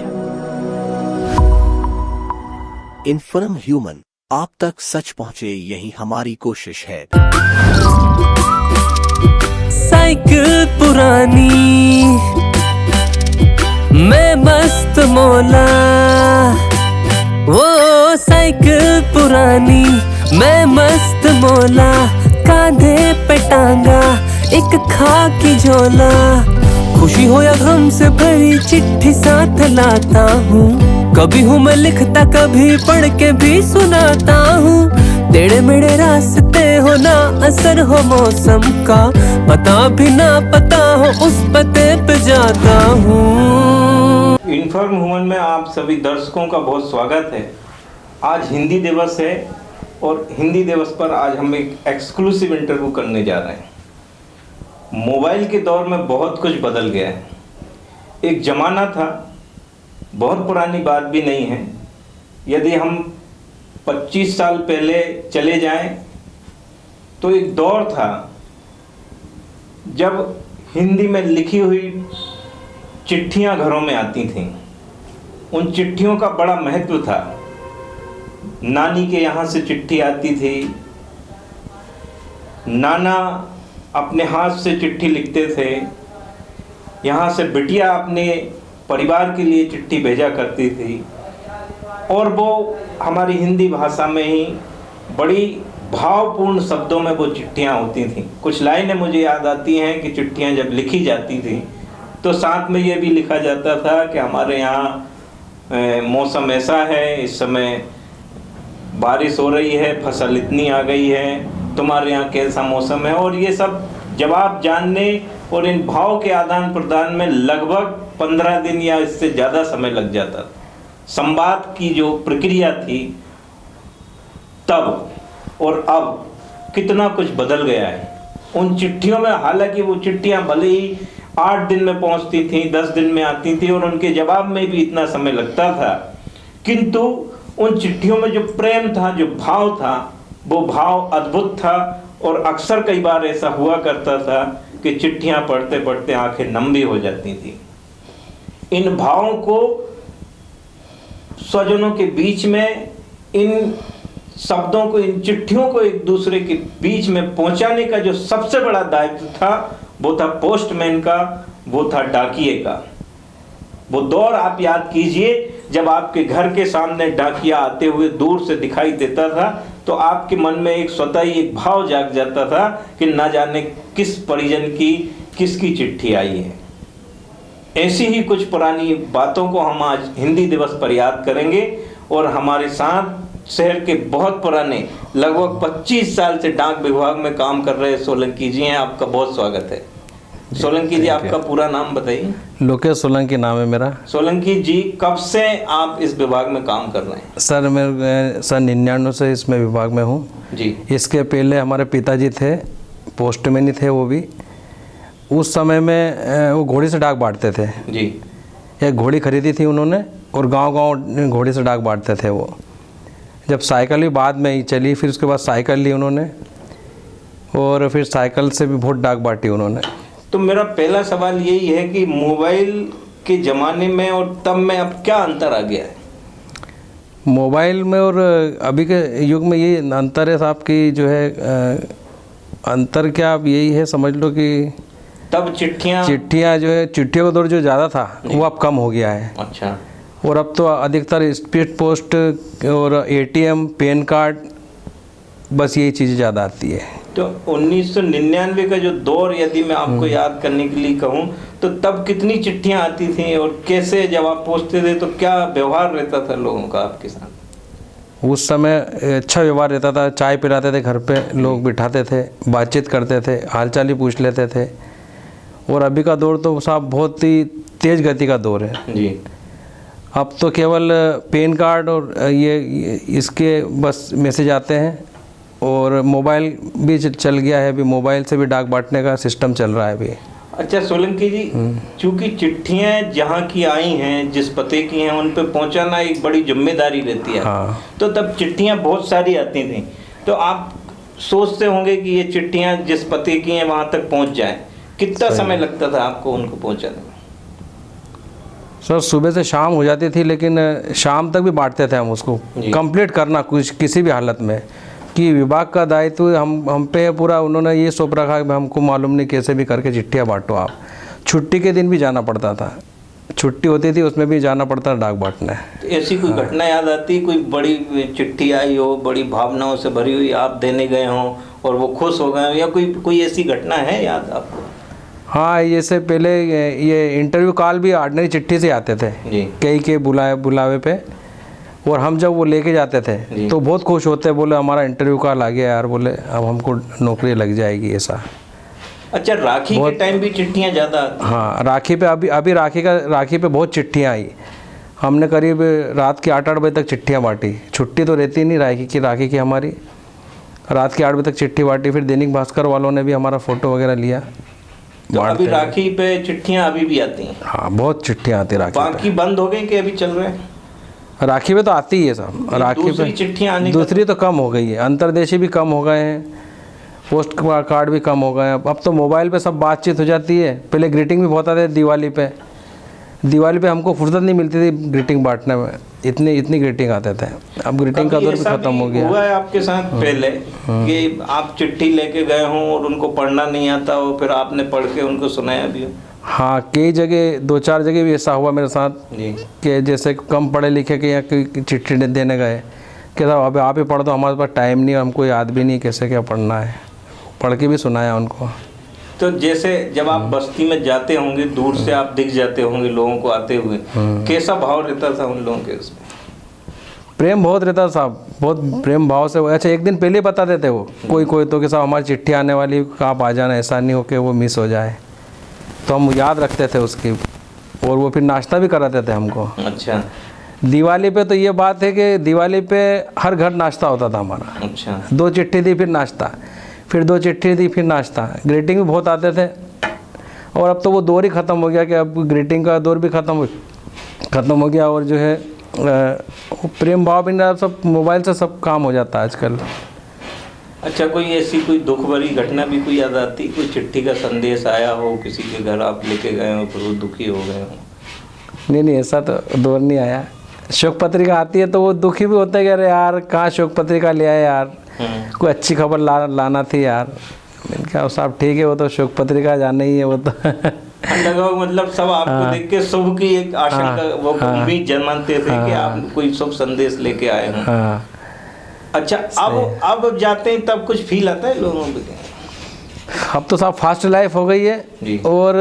Jungle. Inform human, आप तक सच पहुंचे यही हमारी कोशिश है। साइकिल पुरानी मैं मस्त मौला, वो साइकिल पुरानी मैं मस्त मौला, कांधे पे टांगा एक खाकी झोला, खुशी हो या गम से भरी चिट्ठी साथ लाता हूँ, कभी हूँ मैं लिखता कभी पढ़ के भी सुनाता हूँ, टेढ़े मेढ़े रास्ते हो ना असर हो मौसम का, पता भी ना पता हो उस पते पे जाता हूँ। इन्फॉर्म ह्यूमन में आप सभी दर्शकों का बहुत स्वागत है। आज हिंदी दिवस है और हिंदी दिवस पर आज हम एक एक्सक्लूसिव इंटरव्यू करने जा रहे हैं। मोबाइल के दौर में बहुत कुछ बदल गया है। एक ज़माना था, बहुत पुरानी बात भी नहीं है, यदि हम 25 साल पहले चले जाएं तो एक दौर था जब हिंदी में लिखी हुई चिट्ठियां घरों में आती थीं। उन चिट्ठियों का बड़ा महत्व था। नानी के यहाँ से चिट्ठी आती थी, नाना अपने हाथ से चिट्ठी लिखते थे, यहाँ से बिटिया अपने परिवार के लिए चिट्ठी भेजा करती थी और वो हमारी हिंदी भाषा में ही बड़ी भावपूर्ण शब्दों में वो चिट्ठियाँ होती थीं। कुछ लाइनें मुझे याद आती हैं कि चिट्ठियाँ जब लिखी जाती थी तो साथ में ये भी लिखा जाता था कि हमारे यहाँ मौसम ऐसा है, इस समय बारिश हो रही है, फसल इतनी आ गई है, तुम्हारे यहाँ कैसा मौसम है। और ये सब जवाब जानने और इन भाव के आदान प्रदान में लगभग 15 दिन या इससे ज़्यादा समय लग जाता था। संवाद की जो प्रक्रिया थी तब और अब कितना कुछ बदल गया है। उन चिट्ठियों में, हालांकि वो चिट्ठियाँ भले ही 8 दिन में पहुँचती थीं, 10 दिन में आती थी और उनके जवाब में भी इतना समय लगता था, किंतु उन चिट्ठियों में जो प्रेम था, जो भाव था, वो भाव अद्भुत था। और अक्सर कई बार ऐसा हुआ करता था कि चिट्ठियाँ पढ़ते पढ़ते आंखें नम भी हो जाती थी। इन भावों को स्वजनों के बीच में, इन शब्दों को, इन चिट्ठियों को एक दूसरे के बीच में पहुंचाने का जो सबसे बड़ा दायित्व था वो था पोस्टमैन का, वो था डाकिये का। वो दौर आप याद कीजिए जब आपके घर के सामने डाकिया आते हुए दूर से दिखाई देता था तो आपके मन में एक स्वतः ही एक भाव जाग जाता था कि ना जाने किस परिजन की किसकी चिट्ठी आई है। ऐसी ही कुछ पुरानी बातों को हम आज हिंदी दिवस पर याद करेंगे और हमारे साथ शहर के बहुत पुराने, लगभग 25 साल से डाक विभाग में काम कर रहे सोलंकी जी हैं। आपका बहुत स्वागत है। सोलंकी जी, आपका पूरा नाम बताइए। लोकेश सोलंकी नाम है मेरा। सोलंकी जी, कब से आप इस विभाग में काम कर रहे हैं? सर मैं सन 99 से इसमें विभाग में हूँ जी। इसके पहले हमारे पिताजी थे, पोस्टमैन ही थे वो भी। उस समय में वो घोड़ी से डाक बांटते थे जी। एक घोड़ी खरीदी थी उन्होंने और गांव-गांव घोड़ी से डाक बांटते थे वो। जब साइकिल भी बाद में ही चली, फिर उसके बाद साइकिल ली उन्होंने और फिर साइकिल से भी बहुत डाक बांटी उन्होंने। तो मेरा पहला सवाल यही है कि मोबाइल के ज़माने में और तब में अब क्या अंतर आ गया है? मोबाइल में और अभी के युग में ये अंतर है साहब की जो है अंतर क्या, अब यही है समझ लो कि तब चिट्ठियाँ जो है, चिट्ठियों का दौर जो ज़्यादा था वो अब कम हो गया है। अच्छा। और अब तो अधिकतर स्पीड पोस्ट और एटीएम, पैन कार्ड, बस यही चीज़ें ज़्यादा आती है। तो 1999 का जो दौर यदि मैं आपको याद करने के लिए कहूँ तो तब कितनी चिट्ठियाँ आती थीं और कैसे जवाब पहुँचते थे, तो क्या व्यवहार रहता था लोगों का आपके साथ? उस समय अच्छा व्यवहार रहता था। चाय पिलाते थे, घर पे लोग बिठाते थे, बातचीत करते थे, हालचाल ही पूछ लेते थे। और अभी का दौर तो साहब बहुत ही तेज़ गति का दौर है जी। अब तो केवल पैन कार्ड और ये इसके बस मैसेज आते हैं और मोबाइल भी चल गया है। अभी मोबाइल से भी डाक बांटने का सिस्टम चल रहा है अभी। अच्छा सोलंकी जी, चूँकि चिट्ठियाँ जहाँ की आई हैं, जिस पते की हैं, उन पे पहुँचाना एक बड़ी जिम्मेदारी रहती है। हाँ। तो तब चिट्ठियाँ बहुत सारी आती थीं, तो आप सोचते होंगे कि ये चिट्ठियाँ जिस पते की हैं वहाँ तक पहुँच जाएं। कितना समय लगता था आपको उनको पहुँचाने में? सर सुबह से शाम हो जाती थी, लेकिन शाम तक भी बांटते थे हम उसको, जी। कंप्लीट करना कुछ किसी भी हालत में, कि विभाग का दायित्व हम पे पूरा उन्होंने ये सौंप रखा कि हमको मालूम नहीं, कैसे भी करके चिट्ठियाँ बांटो आप। छुट्टी के दिन भी जाना पड़ता था, छुट्टी होती थी उसमें भी जाना पड़ता था डाक बांटने। तो ऐसी कोई घटना याद आती, कोई बड़ी चिट्ठी आई हो, बड़ी भावनाओं से भरी हुई, आप देने गए हों और वो खुश हो गए हों, या कोई ऐसी घटना है याद आपको? हाँ, जैसे पहले ये इंटरव्यू कॉल भी ऑर्डिनरी चिट्ठी से आते थे जी। कई के बुलावे पे, और हम जब वो लेके जाते थे तो बहुत खुश होते, बोले हमारा इंटरव्यू कॉल आ गया यार, बोले अब हमको नौकरी लग जाएगी ऐसा। अच्छा, राखी के टाइम भी चिट्ठियाँ ज़्यादा आती? हाँ, राखी पे अभी राखी पे बहुत चिट्ठियाँ आई। हमने करीब रात के 8 बजे तक चिट्ठियाँ बांटी। छुट्टी तो रहती नहीं राखी की हमारी, रात के 8 बजे तक चिट्ठी बांटी। फिर दैनिक भास्कर वालों ने भी हमारा फ़ोटो वगैरह लिया। तो अभी राखी पे चिट्ठियाँ अभी भी आती हैं? हाँ, बहुत चिट्ठियाँ आती राखी बाकी बंद हो गई कि अभी चल रहे हैं? राखी पे तो आती ही है सब। राखी दूसरी पे चिट्ठियाँ आने दूसरी तो कम हो गई है, अंतर्देशीय भी कम हो गए हैं, पोस्ट कार्ड भी कम हो गए हैं। अब तो मोबाइल पे सब बातचीत हो जाती है। पहले ग्रीटिंग भी बहुत आते थे दिवाली पे हमको फुर्सत नहीं मिलती थी ग्रीटिंग बांटने में, इतनी ग्रीटिंग आते थे। अब ग्रीटिंग का दौर भी खत्म हो गया। हुआ है आपके साथ पहले कि आप चिट्ठी लेके गए हों और उनको पढ़ना नहीं आता हो, फिर आपने पढ़ के उनको सुनाया भी हो? हाँ, कई जगह 2-4 जगह भी ऐसा हुआ मेरे साथ जी। कि जैसे कम पढ़े लिखे के या कोई चिट्ठी देने गए कि साहब अब आप ही पढ़ दो, हमारे पास टाइम नहीं, हमको याद भी नहीं कैसे क्या पढ़ना है। पढ़ के भी सुनाया उनको। तो जैसे जब आप बस्ती में जाते होंगे, दूर से आप दिख जाते होंगे लोगों को आते हुए, कैसा भाव रहता था उन लोगों के उसमें? प्रेम बहुत रहता साहब, बहुत प्रेम भाव से। अच्छा, एक दिन पहले बता देते वो कोई तो कि साहब हमारी चिट्ठी आने वाली, आप आ जाना, ऐसा नहीं हो कि वो मिस हो जाए। तो हम याद रखते थे उसकी, और वो फिर नाश्ता भी कराते थे हमको। अच्छा। दिवाली पे तो ये बात है कि दिवाली पे हर घर नाश्ता होता था हमारा। अच्छा। 2 चिट्ठी दी फिर नाश्ता, फिर 2 चिट्ठी दी फिर नाश्ता। ग्रीटिंग भी बहुत आते थे, और अब तो वो दौर ही ख़त्म हो गया कि अब ग्रीटिंग का दौर भी ख़त्म हो गया, और जो है प्रेम भाव भी ना, सब मोबाइल से सब काम हो जाता है आजकल। अच्छा, कोई ऐसी कोई दुख भरी घटना भी कोई याद आती, कोई चिट्ठी का संदेश आया हो किसी के घर, आप लेके गए हो, फिर वो दुखी हो गए हो? नहीं, ऐसा तो दौर नहीं आया। शोक पत्रिका आती है तो वो दुखी भी होता है कि अरे यार कहाँ शोक पत्रिका ले आए यार, कोई अच्छी खबर लाना थी यार। मैंने कहा साहब ठीक है, वो तो शोक पत्रिका जाना ही है वो तो। लगा मतलब सब आपको देख के शुभ की एक आशंका, वो उम्मीद जमाते थे कि आप कोई शुभ संदेश लेके आए हैं। हाँ। अच्छा, अब जाते हैं तब कुछ फील आता है लोगों को? अब तो साहब फास्ट लाइफ हो गई है जी। और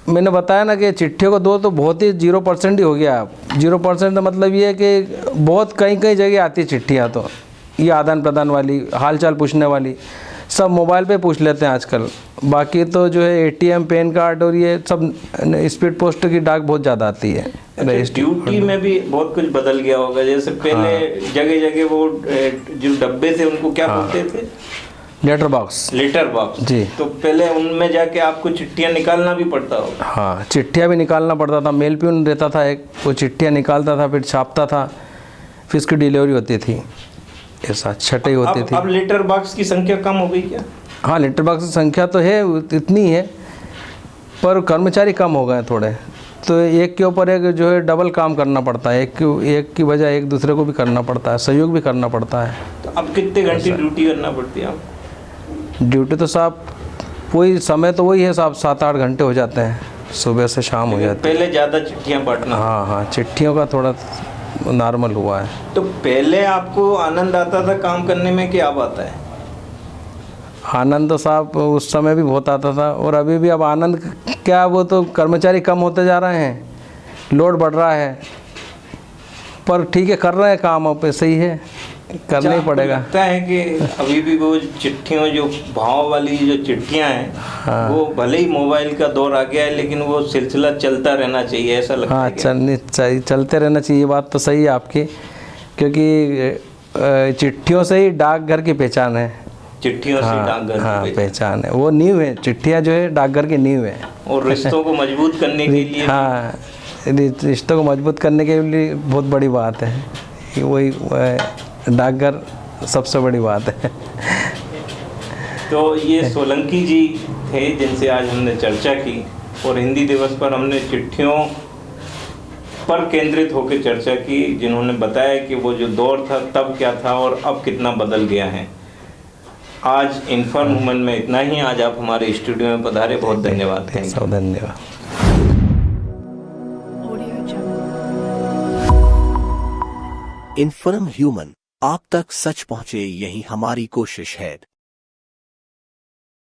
मैंने बताया ना कि चिट्ठियों का दौर तो बहुत ही 0% ही हो गया। अब 0% का मतलब ये है कि बहुत कई जगह आती है चिट्ठियाँ, तो ये आदान प्रदान वाली, हालचाल पूछने वाली सब मोबाइल पे पूछ लेते हैं आजकल। बाकी तो जो है ATM, पैन कार्ड और ये सब स्पीड पोस्ट की डाक बहुत ज़्यादा आती है। ड्यूटी में भी बहुत कुछ बदल गया होगा, जैसे पहले जगह जगह वो जो डब्बे थे उनको क्या बोलते थे? लेटर बॉक्स जी। तो पहले उनमें जाके आपको चिट्ठियाँ निकालना भी पड़ता होगा? हाँ, चिट्ठियाँ भी निकालना पड़ता था। मेल प्यून रहता था एक, वो चिट्ठियाँ निकालता था, फिर छापता था, फिर उसकी डिलीवरी होती थी, ऐसा छटाई होती थी। अब लेटर बॉक्स की संख्या कम हो गई क्या? हाँ, लेटर बॉक्स की संख्या तो है, इतनी है, पर कर्मचारी कम हो गए थोड़े, तो एक के ऊपर एक जो है डबल काम करना पड़ता है। एक की बजाय एक दूसरे को भी करना पड़ता है, सहयोग भी करना पड़ता है। तो अब कितने घंटे ड्यूटी करना पड़ती है आपको? ड्यूटी तो साहब वही समय तो वही है साहब, 7-8 घंटे हो जाते हैं, सुबह से शाम हो जाती है। पहले ज़्यादा चिट्ठियाँ बांटना? हाँ, चिट्ठियों का थोड़ा नॉर्मल हुआ है। तो पहले आपको आनंद आता था काम करने में कि अब आता है? आनंद तो साहब उस समय भी बहुत आता था, और अभी भी। अब आनंद क्या, वो तो कर्मचारी कम होते जा रहे हैं, लोड बढ़ रहा है, पर ठीक है कर रहे हैं काम, अब ऐसे ही है, करना ही पड़ेगा। लगता है कि अभी भी वो चिट्ठियों, जो भाव वाली जो चिट्ठियां हैं, हाँ। वो भले ही मोबाइल का दौर आ गया है, लेकिन वो सिलसिला चलता रहना चाहिए, ऐसा लगता हाँ, है? चलते रहना चाहिए। बात तो सही है आपकी, क्योंकि चिट्ठियों से ही डाकघर की पहचान है। चिट्ठियों से डाकघर की पहचान है, वो नींव है। चिट्ठियाँ जो है डाकघर की नींव है, और रिश्तों को मजबूत करने के लिए। हाँ, रिश्तों को मजबूत करने के लिए बहुत बड़ी बात है, वही डाकघर सबसे बड़ी बात है। तो ये सोलंकी जी थे जिनसे आज हमने चर्चा की, और हिंदी दिवस पर हमने चिट्ठियों पर केंद्रित होकर चर्चा की, जिन्होंने बताया कि वो जो दौर था तब क्या था और अब कितना बदल गया है। आज इन्फॉर्म वुमन में इतना ही। आज आप हमारे स्टूडियो में पधारे, बहुत धन्यवाद। धन्यवाद। इन्फॉर्म ह्यूमन, आप तक सच पहुंचे यही हमारी कोशिश है।